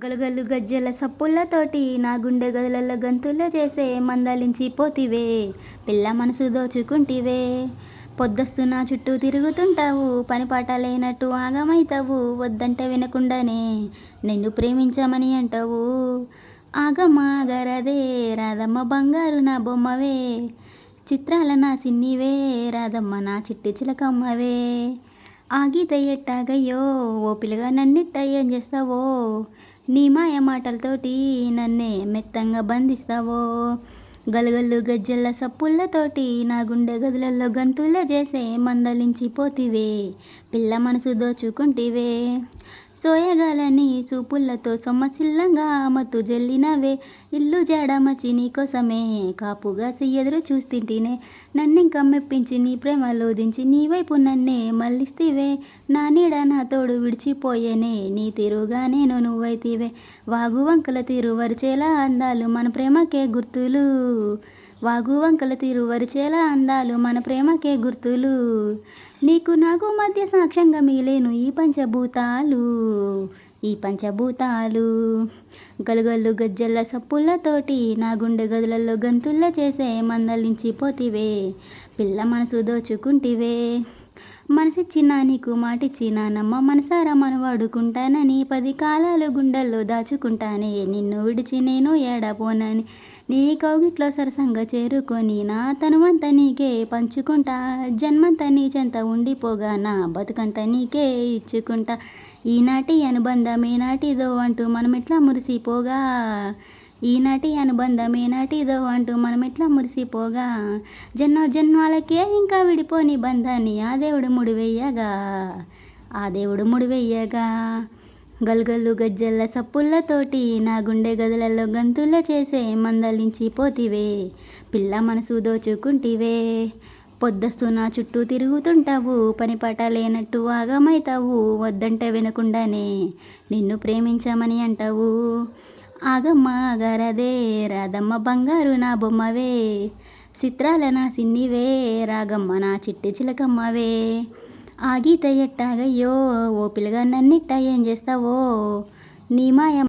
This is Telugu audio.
గలగల్లు గజ్జెల సప్పుళ్ళతోటి నా గుండె గదులల్ల గంతులు చేసే మందలించి పోతివే పిల్ల మనసు దోచుకుంటివే. పొద్దస్తు నా చుట్టూ తిరుగుతుంటావు, పని పాట లేనట్టు ఆగమైతావు. వద్దంటే వినకుండానే నిన్ను ప్రేమించమని అంటావు. ఆగమ్మ ఆగరాదే రాధమ్మ బంగారు నా బొమ్మవే, చిత్రాల నా సిన్నివే రాధమ్మ నా చిట్టి చిలకమ్మవే. ఆగితే ఎట్టాగయ్యో ఓ పిల్లగా నన్నిట్ట ఏం చేస్తావో, నీ మాయ మాటలతోటి నన్నే మెత్తంగా బంధిస్తావో. గలగల్లు గజ్జెల సప్పుళ్ళతోటి నా గుండె గదులలో గంతుల చేసే మందలించి పోతివే పిల్ల మనసు దోచుకుంటివే. సోయగాలని సూపుల్లతో సొమ్మసిల్లంగా మత్తు జల్లినవే, ఇల్లు జాడమచి నీకోసమే కాపుగాసి ఎదురు చూస్తుంటేనే. నన్నింక మెప్పించి నీ ప్రేమలో దించి నీ వైపు నన్నే మళ్ళిస్తివే. నా నీడ నా తోడు విడిచిపోయేనే, నీ తీరుగా నేను నువ్వైతివే. వాగు వంకల తీరు వరిచేలా అందాలు మన ప్రేమకే గుర్తులు, వాగు వంకల తీరు వరిచేలా అందాలు మన ప్రేమకే గుర్తులు. నీకు నాకు మధ్య సాక్ష్యంగా మిగిలేను ఈ పంచభూతాలు, ఈ పంచభూతాలు. గలగల్లు గజ్జెల సప్పుళ్ళతోటి నా గుండె గదులలో గంతుల్ల చేసే మందలించి పోతివే పిల్ల మనసు దోచుకుంటివే. మనసిచ్చినా నీకు మాటిచ్చినానమ్మ, మనసారా మనవాడుకుంటానని 10 కాలాలు గుండెల్లో దాచుకుంటానే. నిన్ను విడిచి నేను ఏడపోనని నీ కౌగిట్లో సరసంగా చేరుకొని నా తనువంతా నీకే పంచుకుంటా. జన్మంతా నీ చెంత ఉండిపోగా నా బతుకంతా నీకే ఇచ్చుకుంటా. ఈనాటి అనుబంధం ఏనాటిదో అంటూ మనమెట్లా మురిసిపోగా, ఈనాటి అనుబంధం ఏనాటిదో అంటూ మనమెట్లా మురిసిపోగా. జన్మాలకే ఇంకా విడిపోని బంధాన్ని ఆ దేవుడు ముడివెయ్యగా, ఆ దేవుడు ముడివెయ్యగా. గల్గల్లు గజ్జెల సప్పుళ్ళతోటి నా గుండె గదులలో గంతుల చేసే మందలించి పోతివే పిల్ల మనసు దోచుకుంటివే. పొద్దస్తు నా చుట్టూ తిరుగుతుంటావు, పని పాట లేనట్టు ఆగమైతావు. వద్దంటే వినకుండానే నిన్ను ప్రేమించమని అంటావు. ఆగమ్మ ఆగరాదే రాధమ్మ బంగారు నా బొమ్మవే, చిత్రాల నా సిన్నివే రాగమ్మ నా చిట్టి చిలకమ్మవే. ఆగితే ఎట్టాగయ్యో ఓ పిల్లగా నన్నిట్ట ఏం చేస్తావో, నీ మాయ